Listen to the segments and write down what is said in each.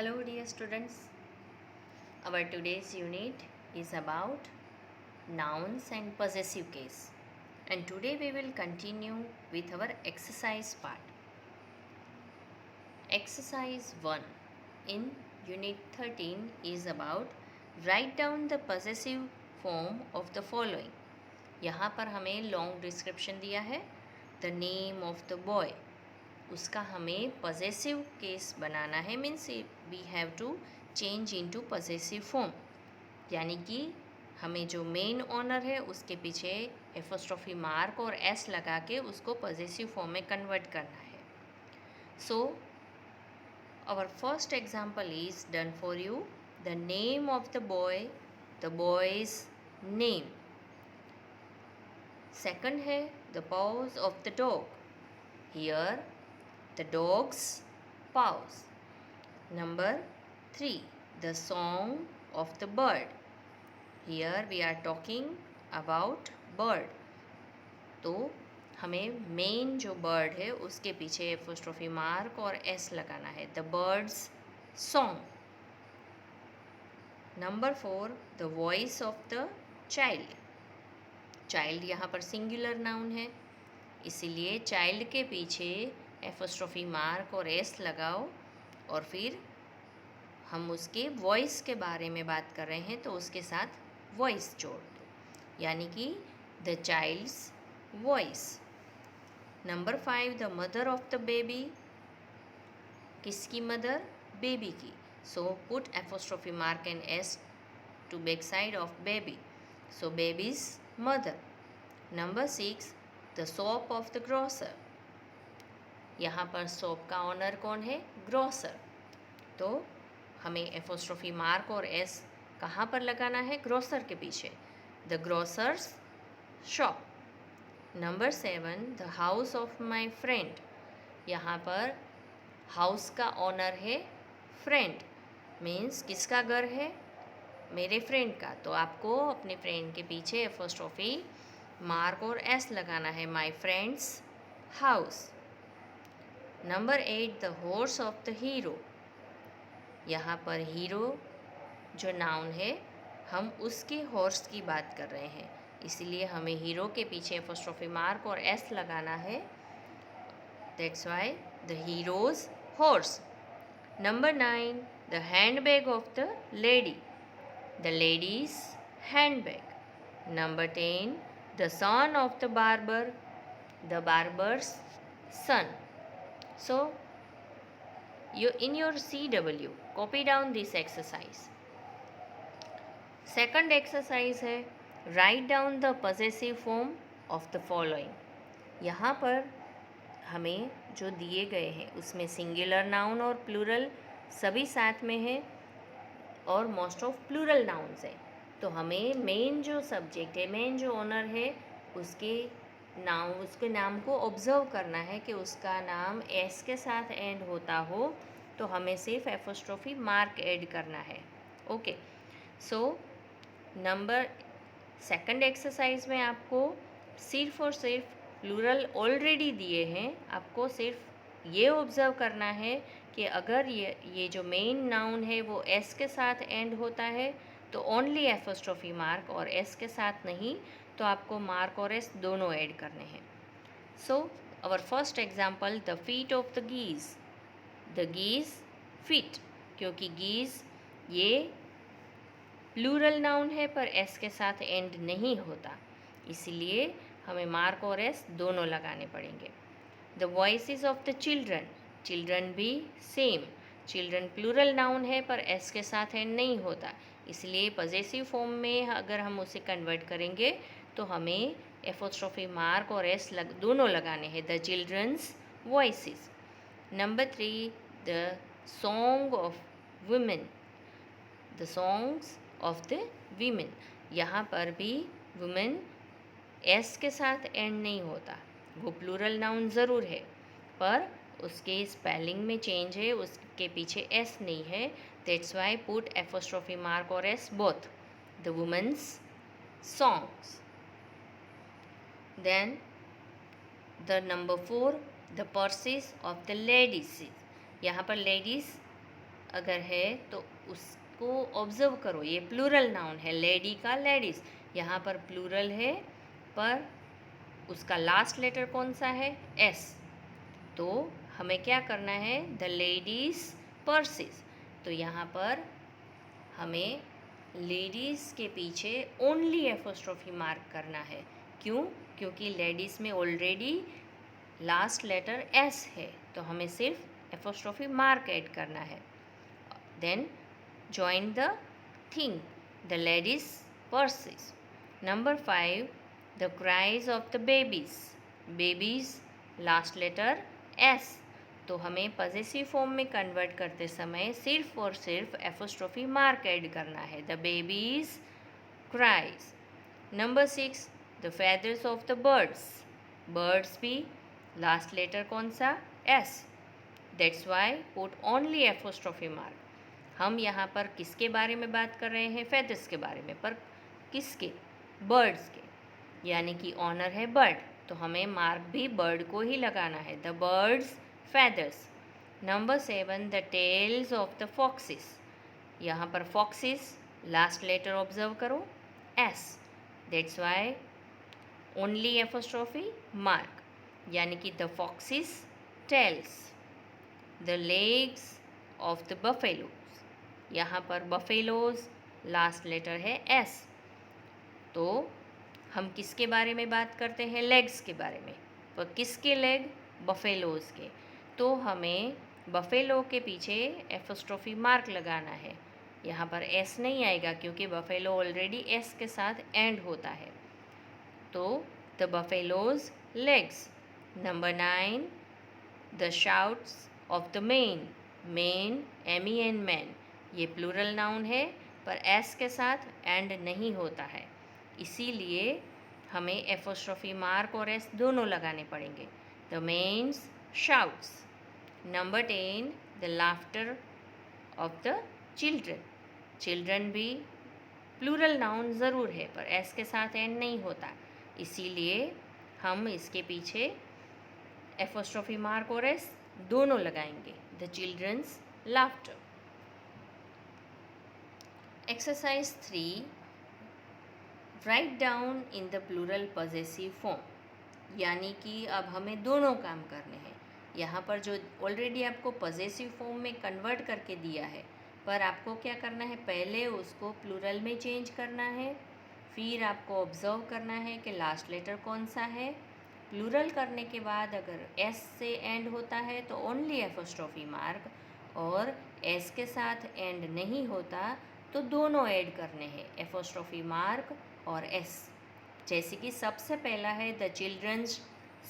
Hello dear students, our today's unit is about nouns and possessive case, and today we will continue with our exercise part. Exercise 1 in unit 13 is about write down the possessive form of the following. यहाँ पर हमें long description दिया है the name of the boy, उसका हमें possessive case बनाना है, means we have to change into possessive form, यानी कि हमें जो मेन ऑनर है उसके पीछे एपोस्ट्रोफी मार्क और एस लगा के उसको पॉजेसिव फॉर्म में कन्वर्ट करना है. So our first example is done for you. The name of the boys name. Second है the paws of the dog. Here, the dog's paws. Number 3, the song of the bird. Here we are talking about bird. तो हमें main जो bird है उसके पीछे apostrophe mark और S लगाना है. The birds song. Number 4, the voice of the child. Child यहाँ पर सिंगुलर नाउन है, इसीलिए चाइल्ड के पीछे एपोस्ट्रोफी मार्क और एस लगाओ और फिर हम उसके वॉइस के बारे में बात कर रहे हैं तो उसके साथ वॉइस जोड़ दो, यानी कि the child's voice. Number 5, the mother of the baby. किसकी मदर? बेबी की. So put apostrophe mark and S to back side of baby. So baby's mother. Number 6, the shop of the grocer. यहाँ पर shop का honour कौन है? Grocer. तो हमें apostrophe mark और एस कहाँ पर लगाना है? ग्रोसर के पीछे. The grocers shop. Number 7, the house of my friend. यहाँ पर हाउस का ऑनर है फ्रेंड, मीन्स किसका घर है? मेरे फ्रेंड का. तो आपको अपने फ्रेंड के पीछे एपोस्ट्रोफी मार्क और एस लगाना है. My friends house. Number 8, the horse of the hero. यहाँ पर हीरो जो नाउन है हम उसके हॉर्स की बात कर रहे हैं, इसलिए हमें हीरो के पीछे एपोस्ट्रोफी मार्क और एस लगाना है. That's why the heroes horse. Number 9, the handbag of the lady. The ladies handbag. Number 10, the son of the barber, the barber's son. So, in your CW, copy down this exercise. Second exercise है write down the possessive form of the following. यहाँ पर हमें जो दिए गए हैं उसमें singular noun और प्लूरल सभी साथ में है और मोस्ट ऑफ प्लूरल नाउन्स है. तो हमें मेन जो सब्जेक्ट है, मेन जो ऑनर है, उसके नाम को ऑब्जर्व करना है कि उसका नाम एस के साथ एंड होता हो तो हमें सिर्फ एपोस्ट्रोफी मार्क ऐड करना है. Okay. So number second exercise में आपको सिर्फ और सिर्फ प्लूरल ऑलरेडी दिए हैं, आपको सिर्फ ये ऑब्जर्व करना है कि अगर ये जो मेन नाउन है वो एस के साथ एंड होता है तो ओनली एपोस्ट्रोफी मार्क और एस के साथ नहीं, तो आपको मार्क और एस दोनों ऐड करने हैं. So our first example, the feet of the geese. The geese feet, क्योंकि गीज ये प्लूरल नाउन है पर एस के साथ एंड नहीं होता, इसीलिए हमें मार्क और एस दोनों लगाने पड़ेंगे. The voices of the children. Children भी सेम. चिल्ड्रन प्लूरल नाउन है पर एस के साथ एंड नहीं होता, इसलिए पॉजेसिव फॉर्म में अगर हम उसे कन्वर्ट करेंगे तो हमें एपोस्ट्रोफी मार्क और एस दोनों लगाने हैं. The children's voices. Number 3, the song of women. The songs of the women. यहाँ पर भी वुमेन एस के साथ एंड नहीं होता, वो प्लूरल नाउन ज़रूर है पर उसके स्पेलिंग में चेंज है, उसके पीछे एस नहीं है. That's why put apostrophe mark और S both. The women's songs. Then the number 4, the purses of the ladies. यहाँ पर लेडीज़ अगर है तो उसको ऑब्जर्व करो, ये प्लूरल नाउन है, लेडी का लेडीज़, यहाँ पर प्लूरल है पर उसका लास्ट लेटर कौन सा है, एस। तो हमें क्या करना है, द लेडीज़ पर्सेस। तो यहाँ पर हमें लेडीज़ के पीछे ओनली एपोस्ट्रोफी मार्क करना है। क्यों? क्योंकि लेडीज़ में ऑलरेडी लास्ट लेटर एस है, तो हमें सिर्फ एपोस्ट्रोफी मार्क ऐड करना है। Then join the thing, the ladies purses. Number 5, the cries of the babies. Babies last letter S, तो हमें पॉजेसिव फॉर्म में कन्वर्ट करते समय सिर्फ और सिर्फ एपोस्ट्रोफी मार्क ऐड करना है, the babies cries. Number 6, the feathers of the birds. Birds भी लास्ट लेटर कौन सा, S, that's why put only apostrophe mark. हम यहाँ पर किसके बारे में बात कर रहे हैं, फेदर्स के बारे में, पर किसके, बर्ड्स के, यानी कि ऑनर है बर्ड, तो हमें मार्क भी बर्ड को ही लगाना है, the birds feathers. Number 7, the tails of the foxes. यहाँ पर foxes लास्ट लेटर ऑब्जर्व करो, S, that's why only apostrophe mark, यानी कि the foxes tails. The legs of the buffaloes. यहाँ पर buffaloes लास्ट लेटर है S, तो हम किसके बारे में बात करते हैं, लेग्स के बारे में, पर किसके लेग, बफेलोज के, तो हमें बफेलो के पीछे एपोस्ट्रोफी मार्क लगाना है। यहाँ पर एस नहीं आएगा क्योंकि बफेलो ऑलरेडी एस के साथ एंड होता है, तो the buffaloes legs. Number 9, the shouts of the main. Main, MEN man, ये प्लूरल नाउन है पर एस के साथ एंड नहीं होता है, इसीलिए हमें एपोस्ट्रोफी मार्क और एस दोनों लगाने पड़ेंगे, the men's shouts. Number 10, the laughter of the children. Children भी प्लूरल नाउन ज़रूर है पर एस के साथ एंड नहीं होता, इसीलिए हम इसके पीछे एपोस्ट्रोफी मार्क और एस दोनों लगाएंगे, the children's laughter. Exercise 3, write down in the plural possessive form, यानी कि अब हमें दोनों काम करने हैं। यहाँ पर जो ऑलरेडी आपको पॉजेसिव फॉर्म में कन्वर्ट करके दिया है, पर आपको क्या करना है, पहले उसको प्लूरल में चेंज करना है, फिर आपको ऑब्जर्व करना है कि लास्ट लेटर कौन सा है। प्लूरल करने के बाद अगर एस से एंड होता है तो ओनली एपोस्ट्रोफी मार्क, और एस के साथ एंड नहीं होता तो दोनों ऐड करने हैं, एपोस्ट्रोफी मार्क और एस। जैसे कि सबसे पहला है the children's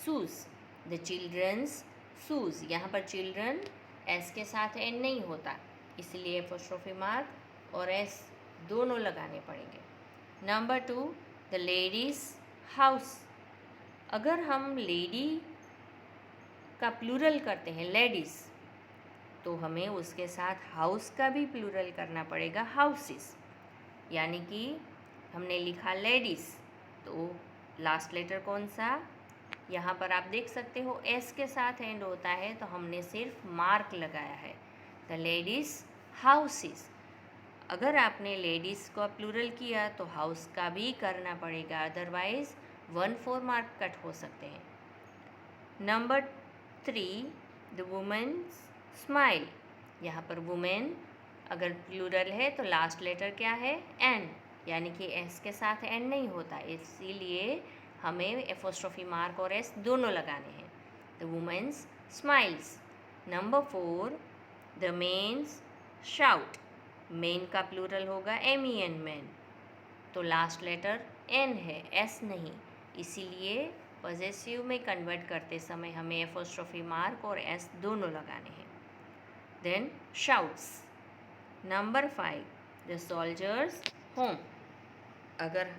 shoes, the children's shoes, यहाँ पर चिल्ड्रन एस के साथ एंड नहीं होता, इसलिए एपोस्ट्रोफी मार्क और एस दोनों लगाने पड़ेंगे। Number 2, the ladies house. अगर हम लेडी का प्लूरल करते हैं लेडीज़, तो हमें उसके साथ हाउस का भी प्लूरल करना पड़ेगा, हाउसेस, यानी कि हमने लिखा लेडीज़, तो लास्ट लेटर कौन सा, यहाँ पर आप देख सकते हो एस के साथ एंड होता है, तो हमने सिर्फ मार्क लगाया है, द लेडीज़ हाउसेस। अगर आपने लेडीज़ का प्लूरल किया तो हाउस का भी करना पड़ेगा, अदरवाइज़ 1/4 मार्क कट हो सकते हैं। Number 3, the women's smile. यहाँ पर वुमेन अगर प्लूरल है तो लास्ट लेटर क्या है, एन, यानी कि एस के साथ एंड नहीं होता, इसीलिए हमें एपोस्ट्रोफी मार्क और एस दोनों लगाने हैं, the women's smiles. Number 4, the men's shout. Men का प्लूरल होगा MEN मैन, तो लास्ट लेटर एन है, एस नहीं, इसीलिए पॉजेसिव में कन्वर्ट करते समय हमें एपोस्ट्रोफी मार्क और एस दोनों लगाने हैं। Then shouts. Number 5, the soldiers home. अगर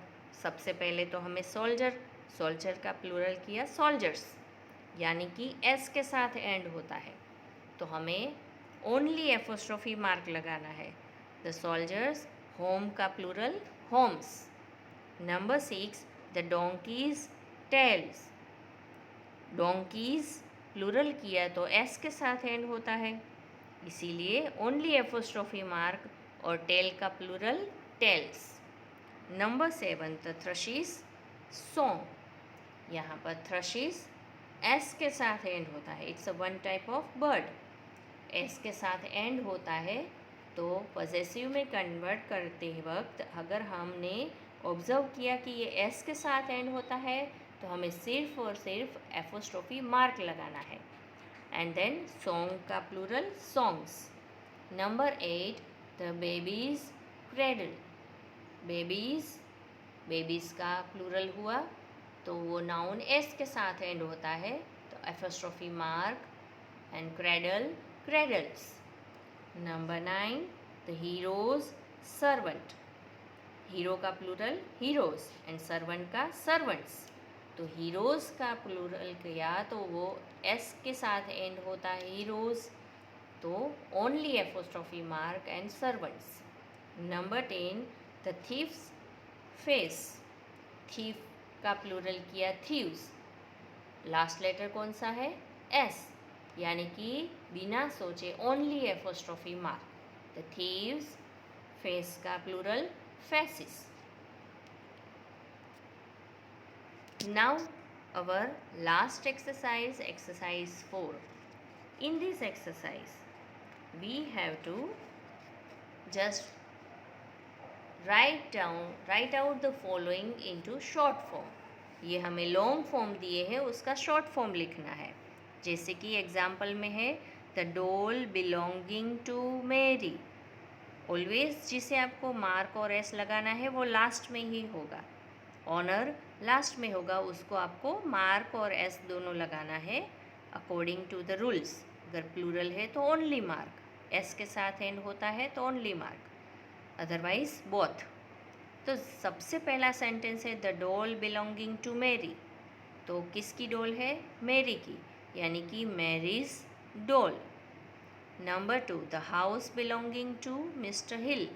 सबसे पहले तो हमें सोल्जर का प्लूरल किया सोल्जर्स, यानी कि एस के साथ एंड होता है, तो हमें ओनली एपोस्ट्रोफी मार्क लगाना है, द सोल्जर्स होम का plural homes. Number 6, the donkeys tails. Donkeys plural किया तो एस के साथ एंड होता है, इसीलिए ओनली एपोस्ट्रोफी मार्क और टेल का plural tails. Number 7 the thrushes song. यहाँ पर थ्रशिस एस के साथ एंड होता है। It's a one type of bird. S के साथ एंड होता है तो पॉजेसिव में कन्वर्ट करते वक्त अगर हमने ऑब्जर्व किया कि ये एस के साथ एंड होता है तो हमें सिर्फ और सिर्फ एपोस्ट्रोफी मार्क लगाना है। एंड देन सॉन्ग का plural songs. Number 8 the babies cradle. Babies का प्लूरल हुआ तो वो नाउन एस के साथ एंड होता है तो apostrophe mark and cradle cradles. Number 9 the heroes servant. Hero का प्लूरल हीरोज एंड सर्वेंट का सर्वेंट्स। तो हीरोज का प्लूरल किया तो वो एस के साथ एंड होता है हीरोज, तो only apostrophe mark and servants. Number 10 the thieves face. Thief का प्लूरल किया थीव्स। लास्ट लेटर कौन सा है? एस, यानी कि बिना सोचे only apostrophe mark. The thieves face का plural faces. Now our last exercise, exercise 4. In this exercise we have to just write out the following into short form. ये हमें लॉन्ग फॉर्म दिए हैं, उसका शॉर्ट फॉर्म लिखना है। जैसे कि एग्जाम्पल में है द डॉल बिलोंगिंग टू मेरी। ऑलवेज जिसे आपको मार्क और एस लगाना है वो लास्ट में ही होगा। ऑनर लास्ट में होगा, उसको आपको मार्क और एस दोनों लगाना है अकॉर्डिंग टू द रूल्स। अगर प्लूरल है तो ओनली मार्क, एस के साथ एंड होता है तो ओनली मार्क, अदरवाइज बोथ। तो सबसे पहला सेंटेंस है द डॉल बिलोंगिंग टू मेरी। तो किसकी डॉल है? मेरी की, यानी कि Mary's doll. Number 2 the house belonging to mister Hill.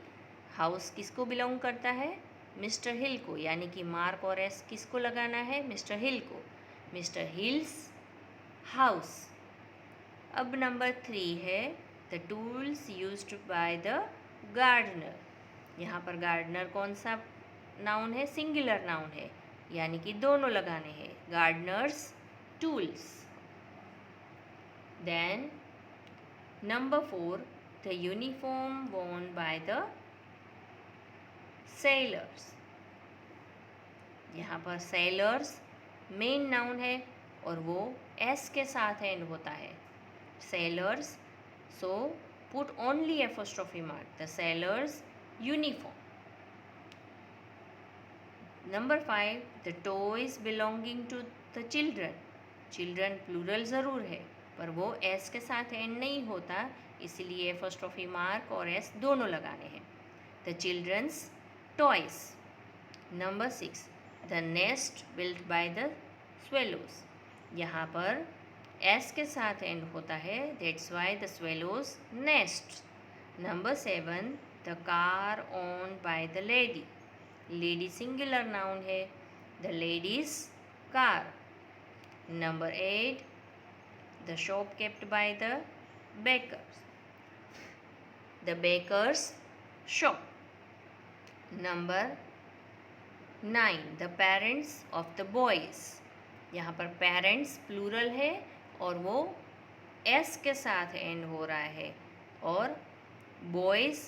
House किसको बिलोंग करता है? मिस्टर हिल को, यानी कि मार्क और एस किसको लगाना है? मिस्टर हिल को। Mister Hill's house. अब नंबर 3 है the tools used by the gardener. यहाँ पर गार्डनर कौन सा नाउन है? सिंगुलर नाउन है, यानी कि दोनों लगाने हैं, gardener's tools. Then Number 4 the uniform worn by the sailors। यहाँ पर sailors मेन नाउन है और वो एस के साथ एंड होता है, sailors, so put only apostrophe mark, the sailors uniform। Number 5 the toys belonging to the children। Children plural ज़रूर है पर वो एस के साथ एंड नहीं होता, इसलिए एपोस्ट्रोफी मार्क और एस दोनों लगाने हैं। The children's toys. Number 6 the nest built by the swallows. यहाँ पर एस के साथ एंड होता है, that's why the swallows nest. Number 7 the car owned by the lady. Lady singular noun है, the ladies car. Number 8 the shop kept by the bakers। the baker's shop। Number 9 the parents of the boys। यहाँ पर parents plural है और वो S के साथ and हो रहा है, और boys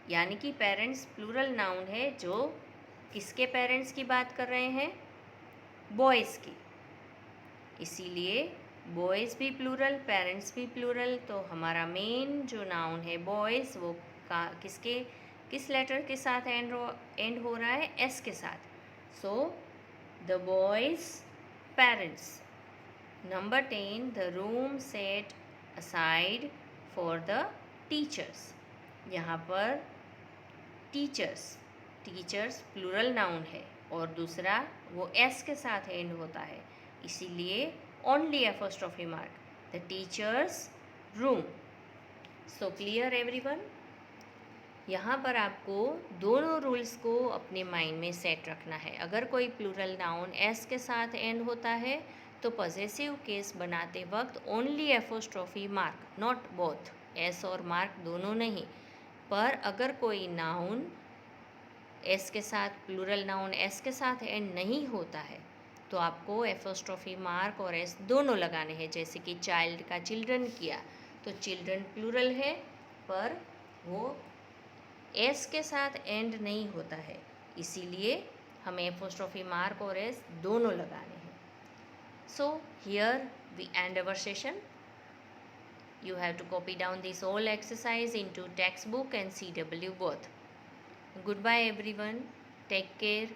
यानी कि पेरेंट्स प्लूरल नाउन है, जो किसके पेरेंट्स की बात कर रहे हैं? बॉयज़ की, इसीलिए बॉयज़ भी प्लूरल पेरेंट्स भी प्लूरल। तो हमारा मेन जो नाउन है बॉयज़ वो किस लेटर के साथ एंड हो रहा है? एस के साथ। So the boys parents. Number 10 the room set aside for the teachers. यहाँ पर टीचर्स प्लूरल नाउन है और दूसरा वो एस के साथ एंड होता है, इसीलिए only apostrophe mark, the teachers room. So clear everyone? यहाँ पर आपको दोनों रूल्स को अपने माइंड में सेट रखना है। अगर कोई प्लूरल नाउन एस के साथ एंड होता है तो पॉजेसिव केस बनाते वक्त only apostrophe mark, not both, S और मार्क दोनों नहीं। पर अगर कोई नाउन एस के साथ, प्लूरल नाउन एस के साथ एंड नहीं होता है तो आपको एपोस्ट्रोफी मार्क और एस दोनों लगाने हैं। जैसे कि चाइल्ड का चिल्ड्रन किया तो चिल्ड्रन प्लूरल है पर वो एस के साथ एंड नहीं होता है, इसीलिए हमें एपोस्ट्रोफी मार्क और एस दोनों लगाने हैं। So here we end our session. You have to copy down this whole exercise into textbook and CW both. Goodbye everyone. Take care.